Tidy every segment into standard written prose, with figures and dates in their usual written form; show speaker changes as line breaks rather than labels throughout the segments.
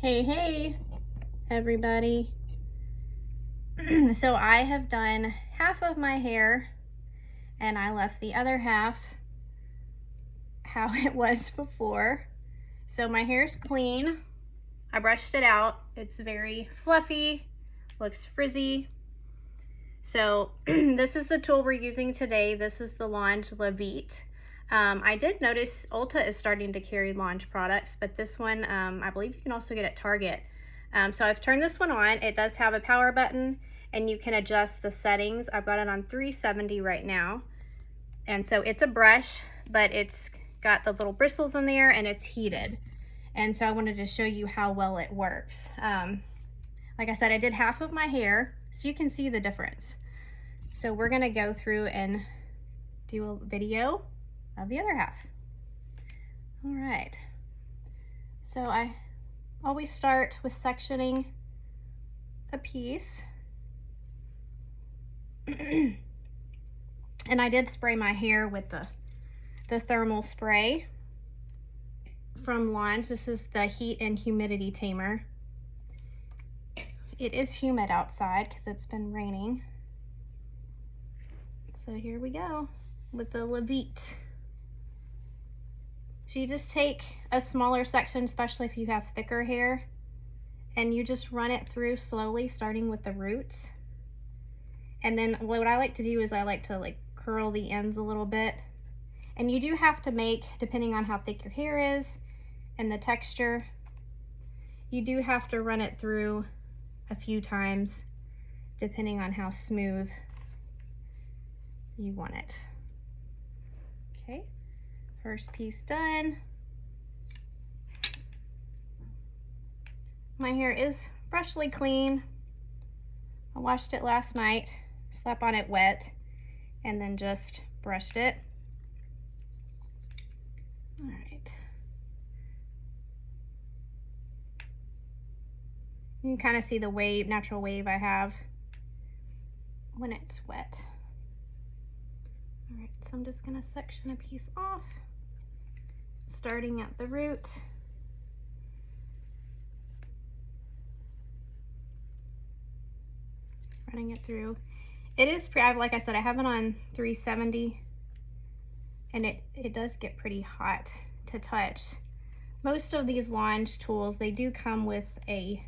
Hey, everybody. So I have done half of my hair and I left the other half how it was before. So my hair's clean. I brushed it out. It's very fluffy, looks frizzy. So this is the tool we're using today. This is the Lange Vite. I did notice Ulta is starting to carry Lange products, but this one, I believe you can also get at Target. So I've turned this one on. It does have a power button and you can adjust the settings. I've got it on 370 right now. And so it's a brush, but it's got the little bristles in there and it's heated. And so I wanted to show you how well it works. Like I said, I did half of my hair, so you can see the difference. So we're gonna go through and do a video of the other half. All right, so I always start with sectioning a piece. And I did spray my hair with the thermal spray from Lange. This is the heat and humidity tamer. It is humid outside because it's been raining. So here we go with the Vite. So you just take a smaller section, especially if you have thicker hair, and you just run it through slowly, starting with the roots. And then what I like to do is I like to curl the ends a little bit. And you do have to make, depending on how thick your hair is and the texture, you do have to run it through a few times depending on how smooth you want it. Okay, first piece done. My hair is freshly clean. I washed it last night, slept on it wet, and then just brushed it. All right. You can kind of see the wave, natural wave I have when it's wet. All right, so I'm just gonna section a piece off, starting at the root. Running it through. It is, like I said, I have it on 370, and it does get pretty hot to touch. Most of these Lange tools, they do come with a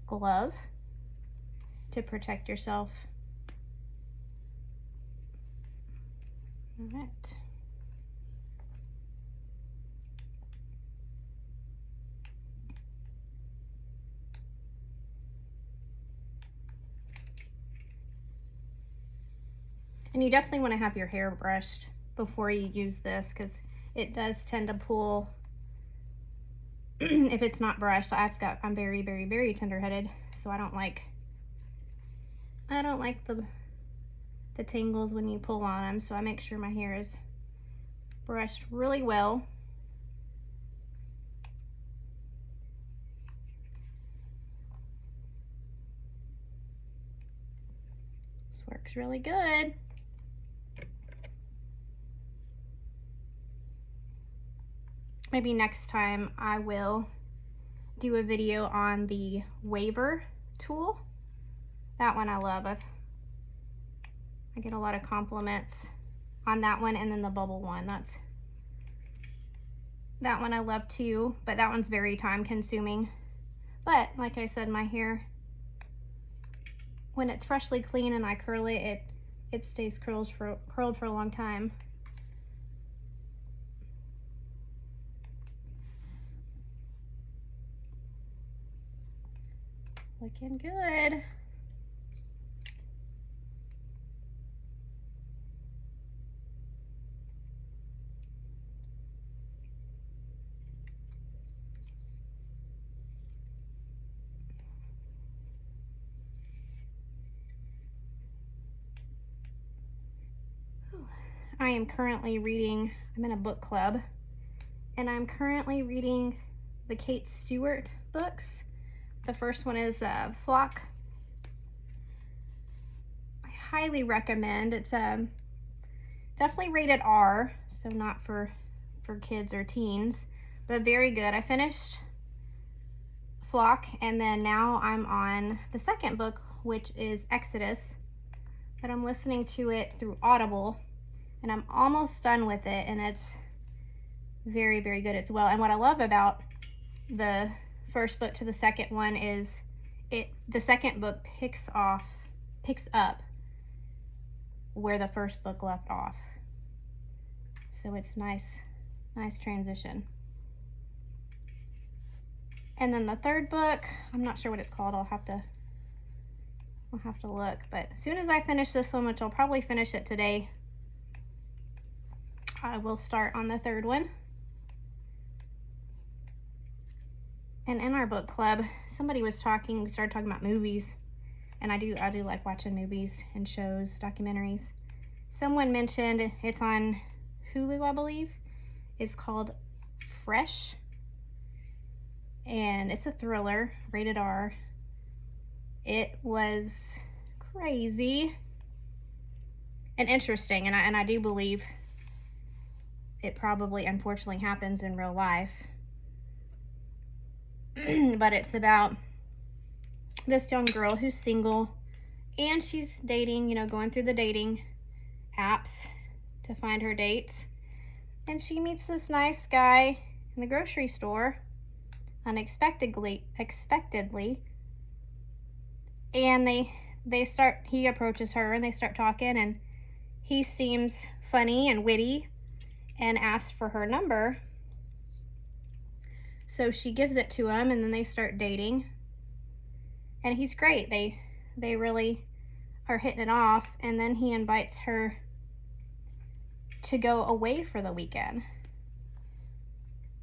glove to protect yourself. All right. And you definitely want to have your hair brushed before you use this, because it does tend to pull if it's not brushed. I'm very, very, very tender-headed, so I don't like the tangles when you pull on them, so I make sure my hair is brushed really well. This works really good. Maybe next time I will do a video on the waver tool. That one I love. I get a lot of compliments on that one, and then the bubble one. That one I love too, but that one's very time consuming. But like I said, my hair, when it's freshly clean and I curl it, it stays curled for a long time. Looking good. I am currently reading, I'm in a book club, and I'm currently reading the Kate Stewart books. The first one is Flock. I highly recommend. It's definitely rated R, so not for kids or teens, but very good. I finished Flock, and then now I'm on the second book, which is Exodus, but I'm listening to it through Audible, and I'm almost done with it, and it's very, very good as well. And what I love about the first book to the second one is the second book picks up where the first book left off. So it's nice transition. And then the third book, I'm not sure what it's called. I'll have to look. But as soon as I finish this one, which I'll probably finish it today, I will start on the third one. And in our book club, somebody was talking, we started talking about movies. And I do like watching movies and shows, documentaries. Someone mentioned it's on Hulu, I believe. It's called Fresh. And it's a thriller, rated R. It was crazy and interesting, and I do believe it probably unfortunately happens in real life. But it's about this young girl who's single, and she's dating, going through the dating apps to find her dates. And she meets this nice guy in the grocery store unexpectedly, and he approaches her and they start talking, and he seems funny and witty and asks for her number. So she gives it to him, and then they start dating, and he's great. They really are hitting it off, and then he invites her to go away for the weekend.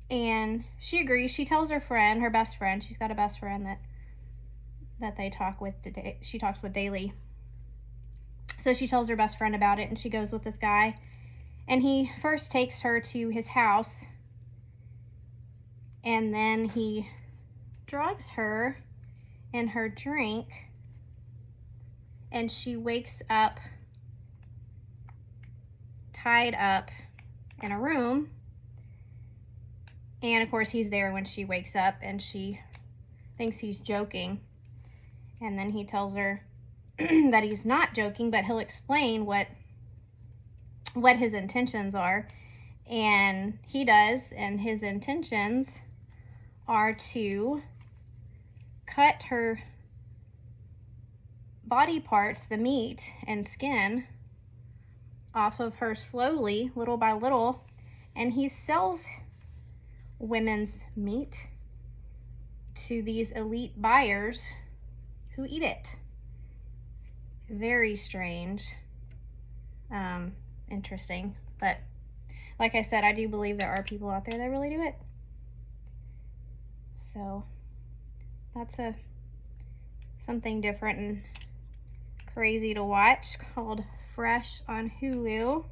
And she agrees. She tells her friend, her best friend, she's got a best friend that they talk with today. She talks with daily. So she tells her best friend about it, and she goes with this guy. And he first takes her to his house, and then he drugs her in her drink, and she wakes up tied up in a room. And of course he's there when she wakes up, and she thinks he's joking. And then he tells her that he's not joking, but he'll explain what his intentions are. And he does, and his intentions are to cut her body parts, the meat and skin, off of her slowly, little by little, and he sells women's meat to these elite buyers who eat it. Very strange, interesting, but like I said, I do believe there are people out there that really do it. So that's something different and crazy to watch, called Fresh on Hulu.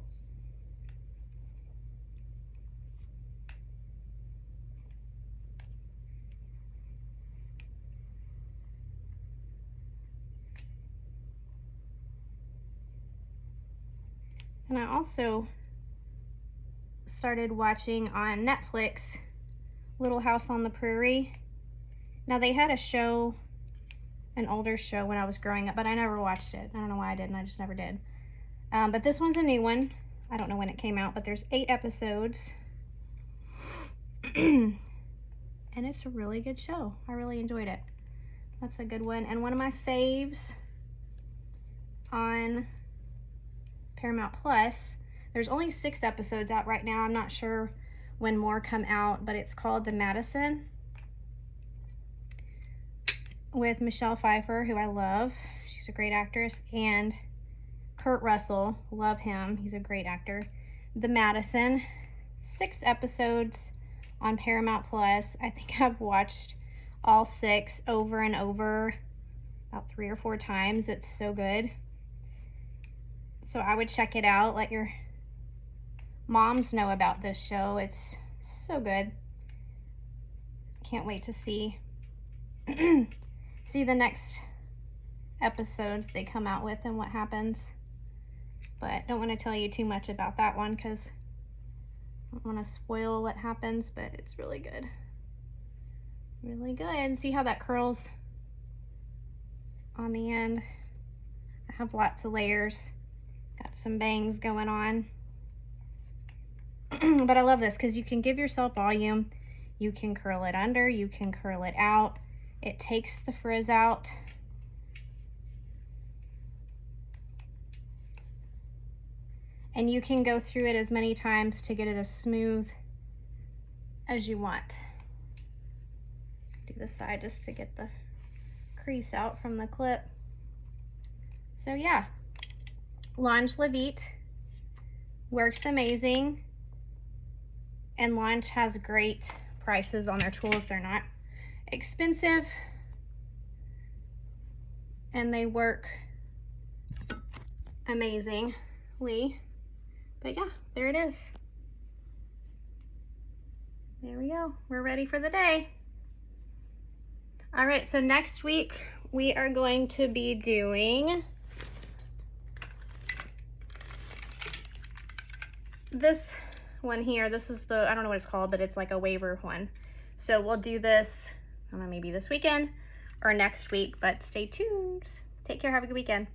And I also started watching on Netflix Little House on the Prairie. Now, they had a show, an older show when I was growing up, but I never watched it. I don't know why I didn't. I just never did. But this one's a new one. I don't know when it came out, but there's 8 episodes. And it's a really good show. I really enjoyed it. That's a good one. And one of my faves on Paramount Plus, there's only 6 episodes out right now. I'm not sure when more come out, but it's called The Madison, with Michelle Pfeiffer, who I love. She's a great actress, and Kurt Russell, love him. He's a great actor. The Madison, 6 episodes on Paramount Plus. I think I've watched all 6 over and over about 3 or 4 times. It's so good. So I would check it out. Let your moms know about this show. It's so good. Can't wait to see the next episodes they come out with and what happens. But don't want to tell you too much about that one because I don't want to spoil what happens, but it's really good. really good. See how that curls on the end? I have lots of layers. Got some bangs going on. But I love this because you can give yourself volume. You can curl it under, you can curl it out. It takes the frizz out. And you can go through it as many times to get it as smooth as you want. Do this side just to get the crease out from the clip. So yeah, Lange Vite works amazing. And Lange has great prices on their tools. They're not expensive. And they work amazingly. But yeah, there it is. There we go. We're ready for the day. All right, so next week we are going to be doing this one here. This is the, I don't know what it's called, but it's like a waiver one. So we'll do this, I don't know, maybe this weekend or next week, but stay tuned. Take care, have a good weekend.